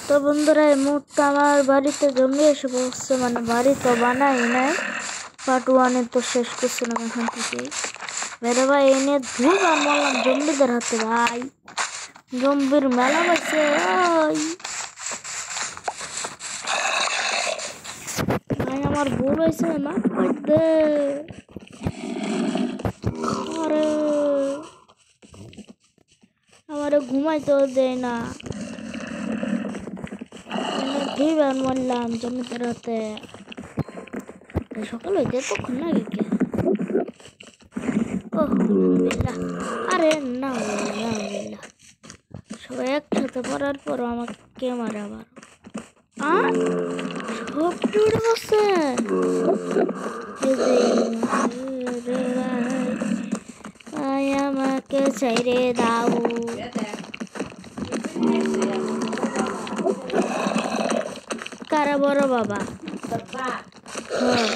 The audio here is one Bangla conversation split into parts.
তো বন্ধুরা এই মুহূর্তে আমার বাড়িতে জমি এসে পড়ছে, মানে বাড়ি তো বানাই নাই, পার্ট ওয়ানে তো শেষ করছিলাম। এখান থেকে বেরে ভাই এনে ধুল আর বললাম জম্বিদের হাতে। ভাই জম্বির মেলা বসে, ভাই আমার ভুল হয়েছে না দে। আরে আমারে ঘুমাইতেও দেয় না, দুইবার মরলাম জমিদার হাতে। সকাল হইতে তখন লাগে কে? আরে না সবাই একসাথে পড়ার পর আমাকে মারে আবার। সব উড়ে বসছে। ভাই আমাকে ছেড়ে দাও। কারা বড় বাবা? হ্যাঁ।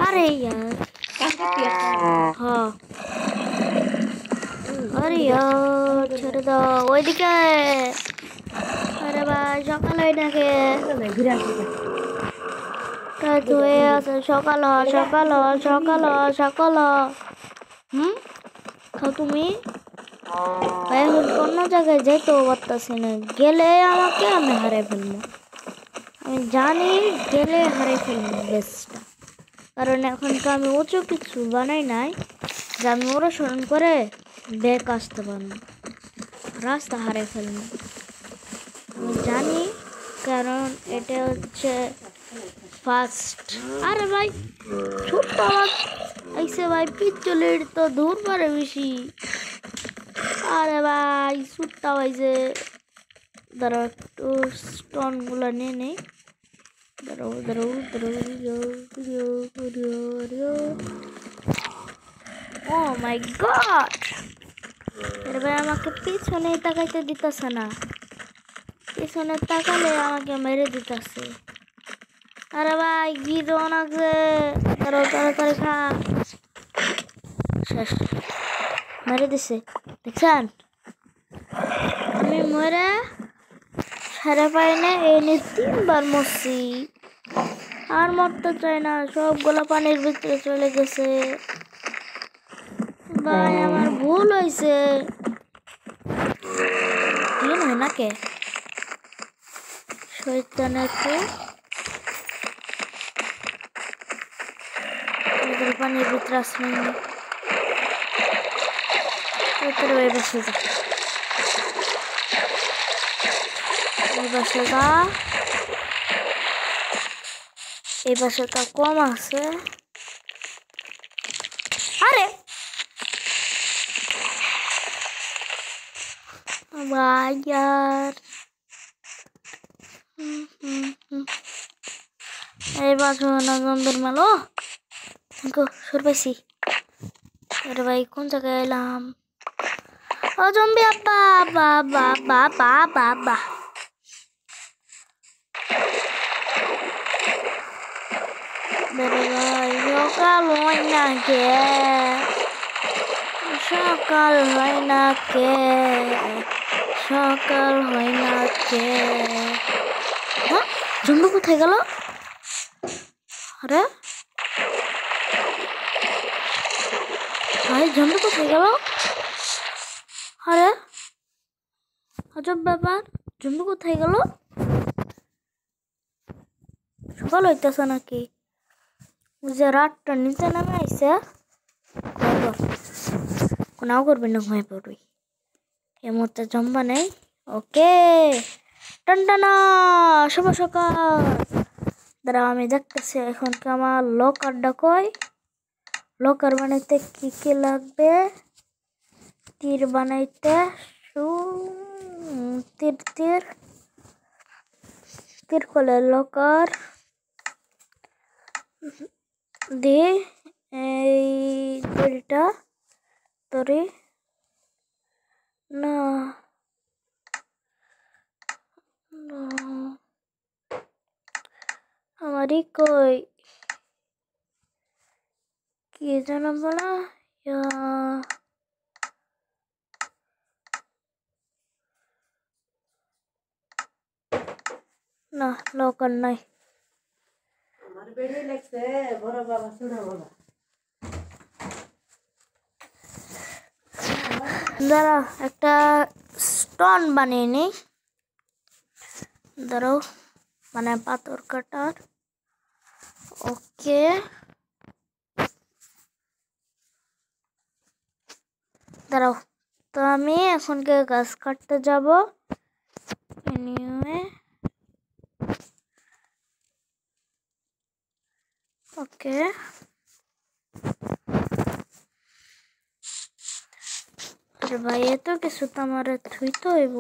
আরে यार হ্যাঁ, আরে यार ছেড়ে দাও ওইদিকে। আরে ভাই সকাল হয় নাকি? হয়ে আছে, সকাল খাও তুমি। এখন অন্য জায়গায় যেতেও পারতেছি না, গেলে আমাকে আমি হারাই ফেলবো। আমি জানি গেলে হারাই ফেলবো বেশটা, কারণ এখন তো আমি উঁচু কিছু বানাই নাই যে আমি অনুসরণ করে ব্যাক আসতে পারবো, রাস্তা হারাই ফেলবো আমি জানি, কারণ এটা হচ্ছে ফার্স্ট। আরে ভাই ছোট্ট আওয়াজ আইসে ভাই, পিস্তলের তো দূর পারে বেশি। আরে ভাই ছোট্ট আওয়াজে দাঁড়াও একটু স্টোনগুলো নিয়ে নেই। দাঁড়াও ও মাই গড, আরে ভাই আমাকে পিছনে তাকাইতে দিতেছে না, পিছনে তাকালে আমাকে মেরে দিতেছে। আরে ভাই গিয়ে অনেক তাড়াতাড়ি খা। শেষ, মেরে দিছে দেখছেন। আমি মরে সারা পাই না, এনে 3বার মরছি, আর মরতে চাই না, সবগুলো পানির ভিতরে চলে গেছে। ভাই আমার ভুল হয়েছে। দিন হয় না কে শয়তানে তো পানির ভিতরে আসলে বসে যা, এই বাসাটা কম আছে। আরে यार এই বাসো না জম্বির মালো সর পাইছি। আরে ভাই কোন জায়গায় এলাম? ও জম্বি আব্বা বাবা বাবা বাবা। ভাই সকাল হয় না কে? সকাল হয় না কে? সকাল হয় না কে? হ্যাঁ জম্বি কোথায় গেল? আরে ভাই জম্বি কোথায় গেল? আরে আজব ব্যাপার, জম্বি কোথায় গেল? সকাল হইতেছে নাকি? যে রাতটা নিচে নামে আইসে কোনাও করবি না, ঘুমাই পড়বি। এই মুহূর্তে জম্বা নেই। ওকে টানটানা শুভ সকাল। দাঁড়া আমি দেখতেছি এখন আমার লকারটা কই। লকার বানাইতে কি কি লাগবে? তীর বানাইতে তীর কলে লকার দিয়ে এই তরিটা তরি না আমারই কই কি যেন বলা না লকার নাই। দাঁড়াও একটা স্টোন বানিয়ে নি। দাঁড়াও মানে পাথর কাটার। ওকে দাঁড়াও, তো আমি এখন গাছ কাটতে যাব। ওকে আরে ভাই এত কিছু তো আমার থুইতে হইব।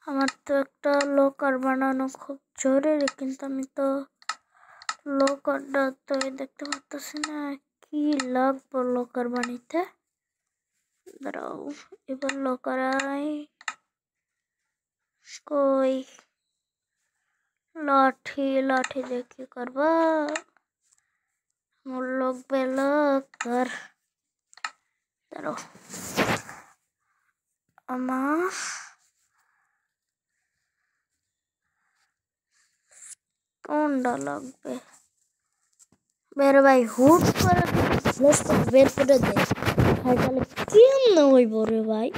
আমার তো একটা লকার বানানো খুব জরুরি, কিন্তু আমি তো লকারটা তো দেখতে পাচ্ছি না। কি লাগবে লকার বানাইতে? দাঁড়াও এবার লকার কই লাঠি লাঠি দিয়ে কি করবা? মোর লাগবে লকার। দাঁড়াও আমার কোনটা লাগবে? বের ভাই হুট করে বের করে দে ভাই, তাহলে কেমন হইব রে ভাই?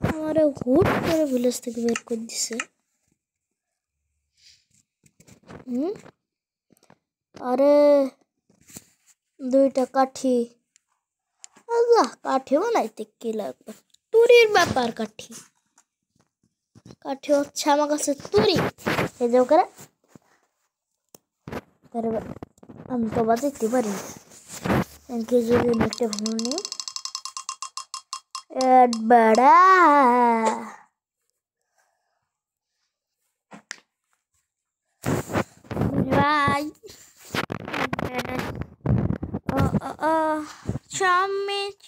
আমারে হুট করে ভিলেজ থেকে বের করে দিছে। আরে দুইটা কাঠি। আল্লাহ কাঠি বানাইতে কি লাগবে? তুরির ব্যাপার। কাঠি কাঠি হচ্ছে আমার কাছে তুরি। এই যে ওখানে আমি তো বাজাইতে পারি যদি নেটে ভালো বড়া ভাই চামিচ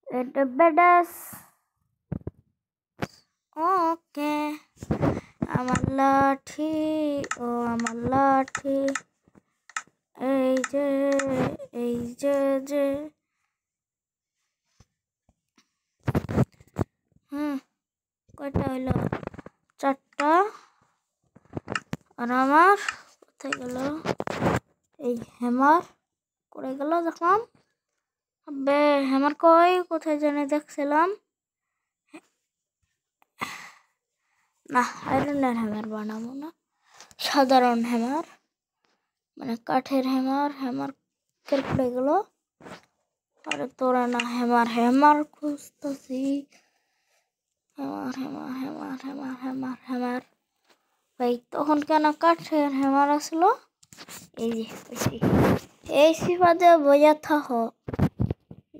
এটা বেডাস। ওকে আমার লাঠি, ও আমার লাঠি, এই যে এই যে যে কয়টা হইলো? 4টা। আর আমার কোথায় গেল এই হ্যামার? করে গেল দেখলাম। বে হ্যামার কই? কোথায় জানি দেখছিলাম। না আয়রনের হ্যামার বানাবো না, সাধারণ হ্যামার মানে কাঠের হ্যামার। হ্যামার পড়ে গেল। আরে তোরা না হ্যামার হ্যামার খুঁজতেছি। Hammer hammer hammer hammer hammer hammer ভাই তখন কেন কাঠের হ্যামার আসলো? এই যে এই সিফাতে বোঝা থাক।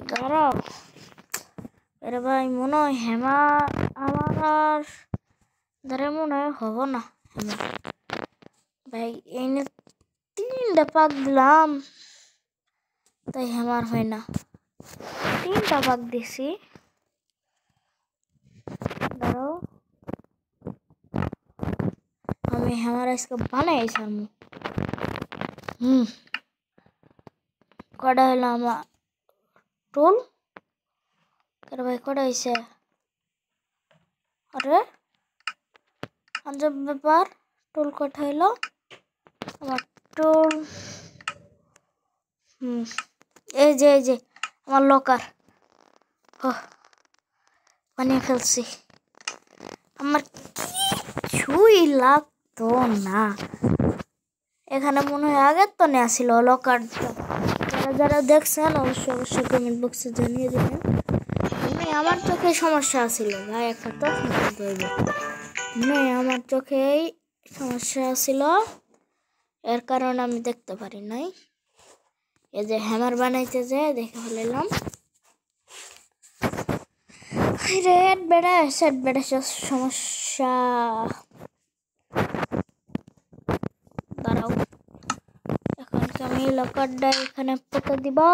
দাঁড়াও আরে ভাই মনে হয় হ্যামার আমার আর ধরে মনে হয় হব না হ্যামার। ভাই এনে 3টা পাক দিলাম তাই হ্যামার হয় না। 3টা পাক দিছি। দাঁড়াও আমি হ্যামার আজকে বানাইছিলাম। কটা হইলো আমার টুল? আরে ভাই কটা হয়েছে? আরে আজব ব্যাপার, টুল কটা হইলো আমার? টুল এই যে আমার লকার বানিয়ে ফেলছি। আমার কিছুই লাগতো না। এখানে মনে হয় আগের তো নেওয়া ছিল লকারটা। যারা যারা দেখছেন অবশ্যই কমেন্ট বক্সে জানিয়ে দেবেন। আমার চোখে সমস্যা ছিল ভাই, একটা তো আমার চোখেই সমস্যা ছিল, এর কারণে আমি দেখতে পারি নাই। এই যে হ্যামার বানাইতে যে দেখে ফেললাম। রেড বেড়া সেট বেড়া সমস্যা। দাঁড়াও এখন আমি লকারটা এখানে পুঁতে দিবা,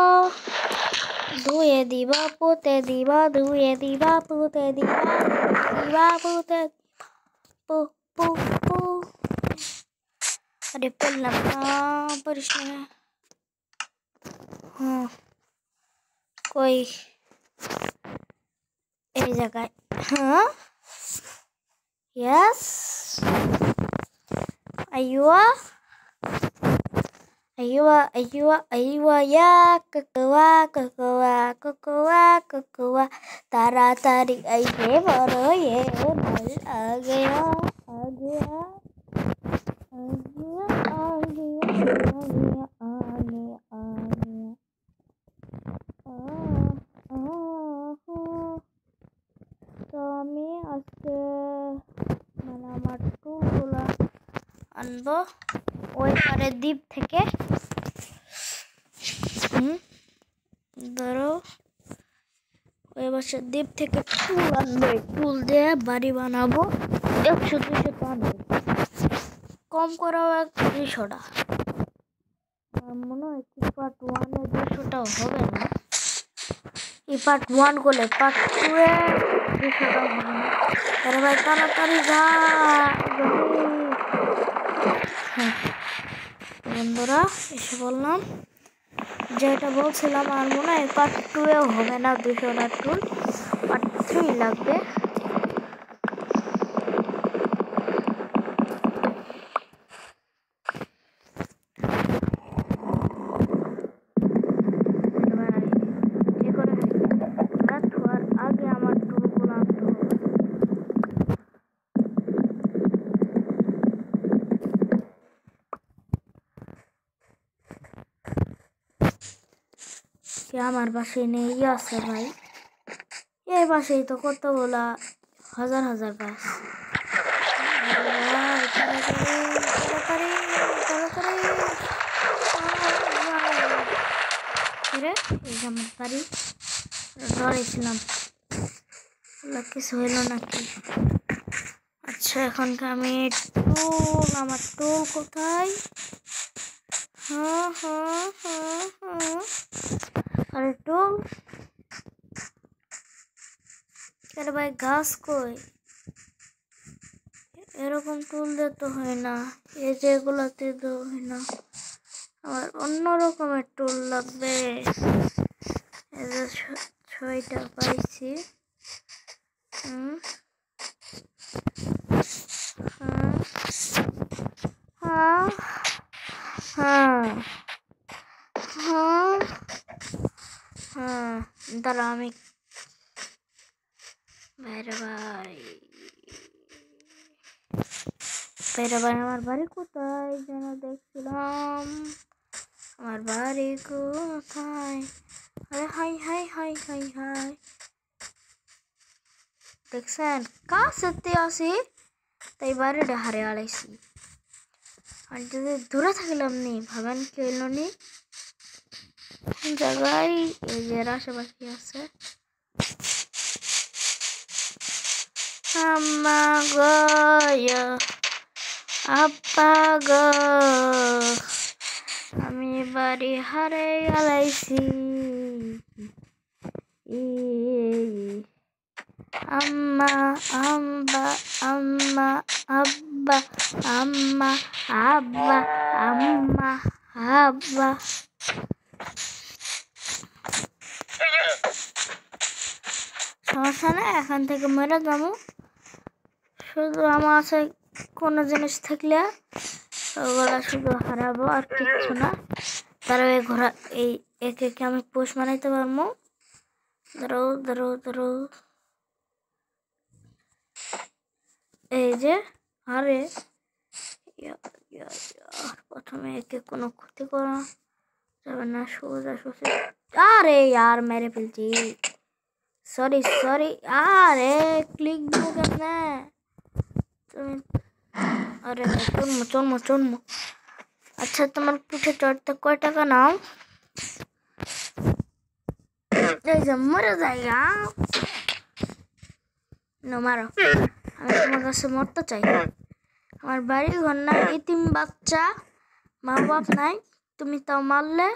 ধুয়ে দিবা, পুঁতে দিবা, ধুয়ে দিবা, পুঁতে দিবা, দিবা পুঁতে পু পু পু। আরে পেলাম না, পরিষ্কার। কই এই জায়গায় হ্যাঁ ইয়েস আইয়া আইয়া আইয়া আইয়া ইয়া কোকোয়া কোকোয়া কোকোয়া কোকোয়া তাড়াতাড়ি আইয়ে বড় ये नल आ गया आ गया आ गया आ गया आ गया आ गया তো আমি আজকে মানে আমার টুলগুলো আনবো ওই পারের দ্বীপ থেকে ধরো ওই পাশের দ্বীপ থেকে টুল আনবো টুল দিয়ে বাড়ি বানাবো 100-200 টাকা কম করেও 200 টাকা আমার মনে হয় কি পার্ট 1 এ 200 টাকা হবে না এই পার্ট 1 করলে পার্ট 2 এ 200 টাকা হবে না আরে ভাই তাড়াতাড়ি যা বন্ধুরা এসে বললাম যেটা বলছিলাম আর মনে হয় পার্ট 2 এও হবে না 200 টাকা টুল পার্ট 3 লাগবে আগে আমার টুলগুলো আনতে হবে আমার বাসায় নেই আছে ভাই এই বাসায় তো কতগুলা হাজার হাজার গাছ এই যে আমার বাড়ি ডরেছিলাম কিছু হইল নাকি আচ্ছা এখনকার আমি টুল আমার টুল কোথায় আরে টুল আরে ভাই ঘাস কই এরকম টুল দিয়ে তো হয় না এই যেগুলোতে তো হয় না আমার অন্য রকমের টুল লাগবে এই যে 6টা পাইছি দাঁড়া আমি বাইরে ভাই আমার বাড়ি কোথায় যেন দেখছিলাম আমার বাড়ি কোথায় আরে high high high high high দেখছেন কাছে আসি তাই বাড়িটা হারে আড়াইছি আর যদি দূরে থাকলাম নি ভাবেন কি হইল নি জায়গায় এই যে আশেপাশে আছে আম্মা গো আব্বা গো আমি বাড়ি হারে আলাইছি আম্মা আম্বা আম্মা আব্বা আম্মা আব্বা আম্মা আব্বা সমস্যা না এখান থেকে মরে যাবো শুধু আমার আছে কোনো জিনিস থাকলে ওগুলা শুধু হারাবো আর কিচ্ছু না তারা এই ঘোড়া এই একে আমি পোষ বানাইতে পারবো ধরো ধরো ধরো এই যে আরে প্রথমে একে কোনো ক্ষতি করা যাবে না সোজা সোজা আরে यार মেরে ফেলছি সরি আরে ক্লিক দিব কেমনে তুমি আরে চলমো আচ্ছা তোমার পিঠে চড়তে কয় টাকা নাও এই যে মরে যাইগা না মারো আমি তোমার কাছে মরতে চাই আমার বাড়ি ঘর না ইতিম বাচ্চা মা বাপ নাই তুমি তাও মারলে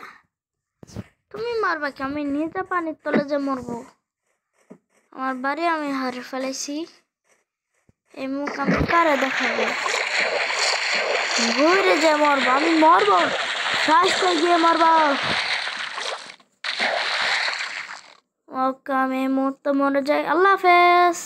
তুমি মারবা কি আমি নিজে পানির তলে যে মরবো আমার বাড়ি আমি হারে ফেলেছি এই মুখ আমি কারে দেখাবো ঘুরে যে মরবো আমি মরবো শ্বাস করে গিয়ে মরবো ওকে আমি এই মুহূর্তে মরে যাই। আল্লাহ হাফেজ।